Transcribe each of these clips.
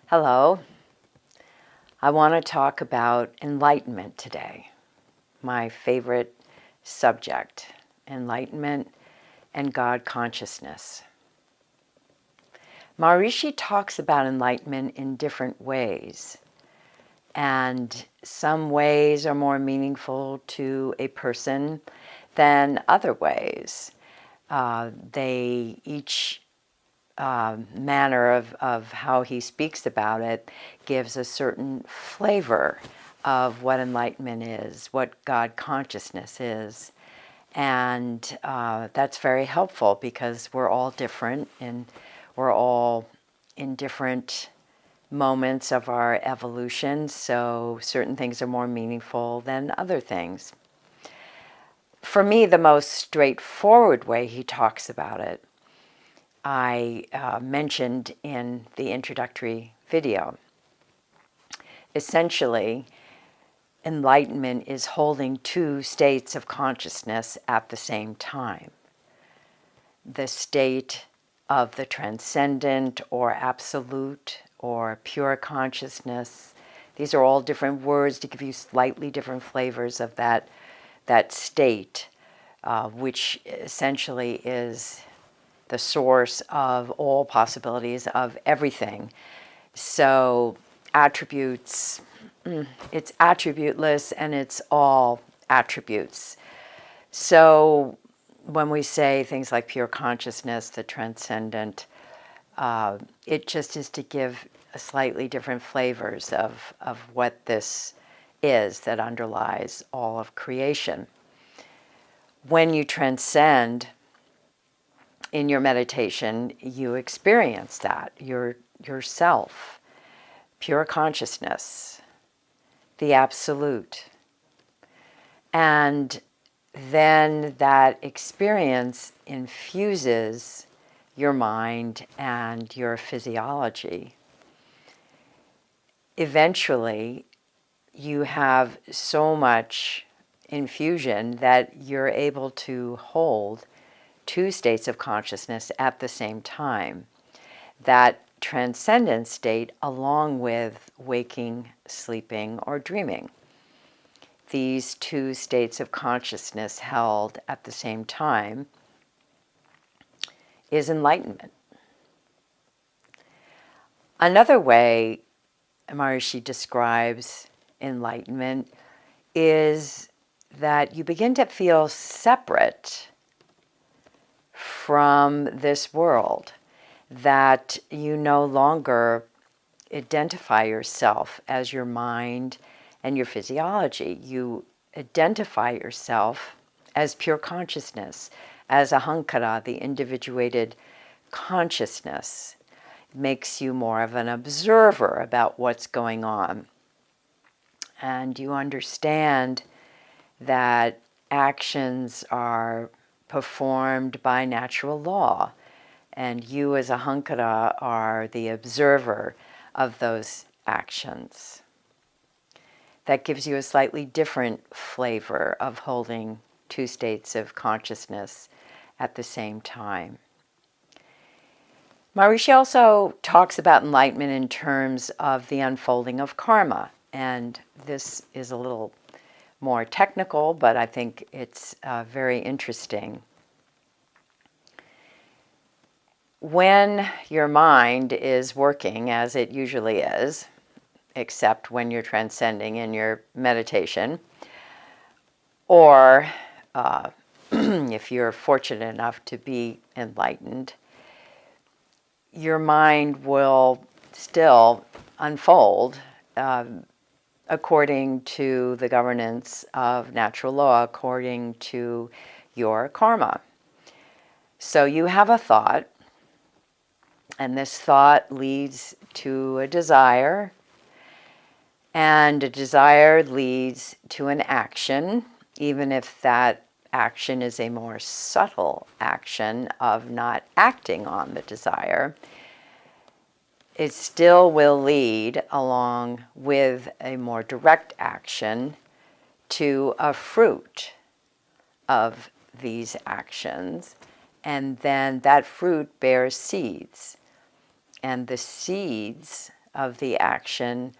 Hello. I want to talk about enlightenment today, my favorite subject, enlightenment and God consciousness. Maharishi talks about enlightenment in different ways, and some ways are more meaningful to a person than other ways. They each manner of how he speaks about it gives a certain flavor of what enlightenment is, what God consciousness is. And that's very helpful because we're all different and we're all in different moments of our evolution, so certain things are more meaningful than other things. For me, the most straightforward way he talks about it I mentioned in the introductory video. Essentially, enlightenment is holding two states of consciousness at the same time. The state of the transcendent or absolute or pure consciousness. These are all different words to give you slightly different flavors of that state, which essentially is the source of all possibilities of everything. So attributes, it's attributeless and it's all attributes. So when we say things like pure consciousness, the transcendent, it just is to give a slightly different flavors of what this is that underlies all of creation. When you transcend, in your meditation, you experience that, yourself, pure consciousness, the absolute. And then that experience infuses your mind and your physiology. Eventually, you have so much infusion that you're able to hold two states of consciousness at the same time. That transcendent state along with waking, sleeping, or dreaming. These two states of consciousness held at the same time is enlightenment. Another way Maharishi describes enlightenment is that you begin to feel separate from this world, that you no longer identify yourself as your mind and your physiology. You identify yourself as pure consciousness, as ahankara, the individuated consciousness. It makes you more of an observer about what's going on. And you understand that actions are performed by natural law, and you as ahankara are the observer of those actions. That gives you a slightly different flavor of holding two states of consciousness at the same time. Maharishi also talks about enlightenment in terms of the unfolding of karma, and this is a little more technical, but I think it's very interesting. When your mind is working, as it usually is, except when you're transcending in your meditation, or if you're fortunate enough to be enlightened, your mind will still unfold according to the governance of natural law, according to your karma. So you have a thought, and this thought leads to a desire, and a desire leads to an action, even if that action is a more subtle action of not acting on the desire. It still will lead, along with a more direct action, to a fruit of these actions, and then that fruit bears seeds. And the seeds of the action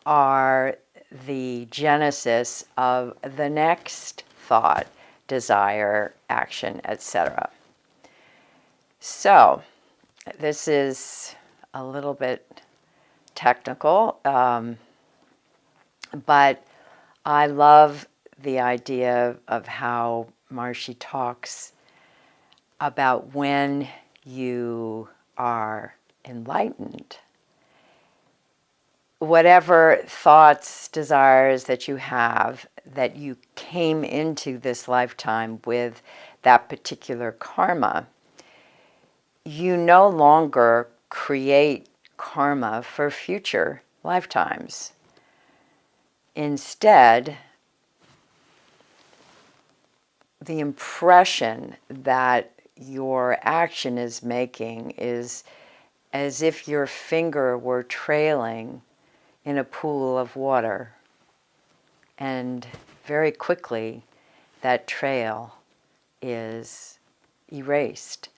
are the genesis of the next thought, desire, action, etc. So, this is a little bit technical, but I love the idea of how Maharishi talks about when you are enlightened. Whatever thoughts, desires that you have, that you came into this lifetime with that particular karma, you no longer create karma for future lifetimes. Instead, the impression that your action is making is as if your finger were trailing in a pool of water, and very quickly that trail is erased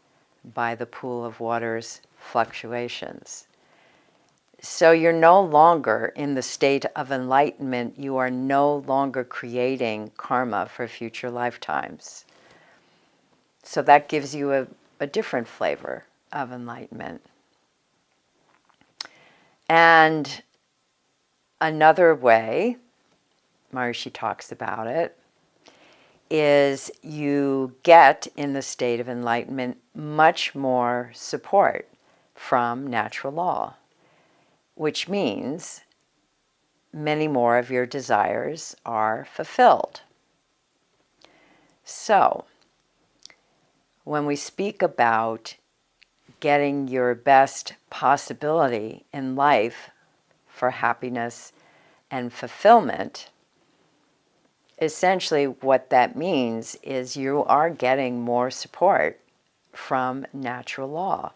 by the pool of water's fluctuations. So you're no longer in the state of enlightenment. You are no longer creating karma for future lifetimes. So that gives you a different flavor of enlightenment. And another way, Maharishi talks about it, is you get in the state of enlightenment much more support from natural law, which means many more of your desires are fulfilled. So, when we speak about getting your best possibility in life for happiness and fulfillment, essentially what that means is you are getting more support from natural law.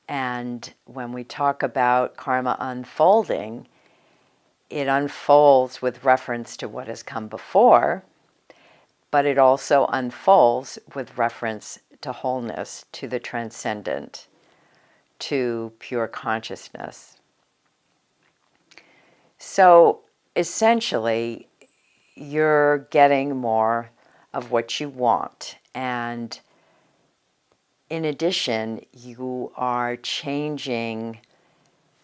And when we talk about karma unfolding, it unfolds with reference to what has come before, but it also unfolds with reference to wholeness, to the transcendent, to pure consciousness. So essentially, you're getting more of what you want. And in addition, you are changing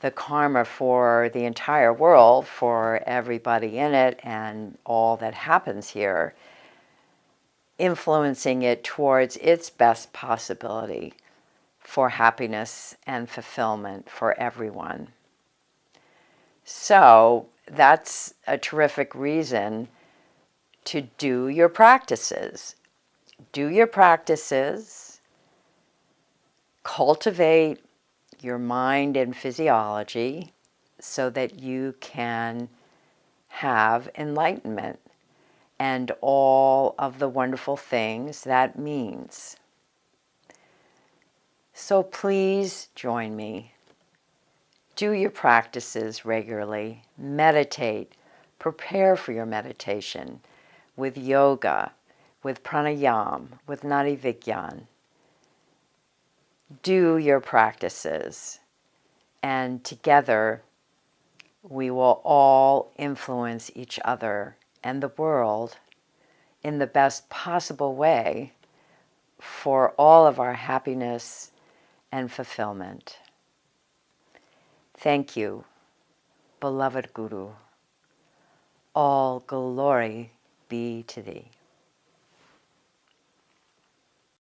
the karma for the entire world, for everybody in it and all that happens here, influencing it towards its best possibility for happiness and fulfillment for everyone. So that's a terrific reason to do your practices. Do your practices, cultivate your mind and physiology so that you can have enlightenment and all of the wonderful things that means. So please join me. Do your practices regularly. Meditate. Prepare for your meditation with yoga, with pranayama, with nadi vigyan. Do your practices, and together we will all influence each other and the world in the best possible way for all of our happiness and fulfillment. Thank you, beloved Guru. All glory be to thee.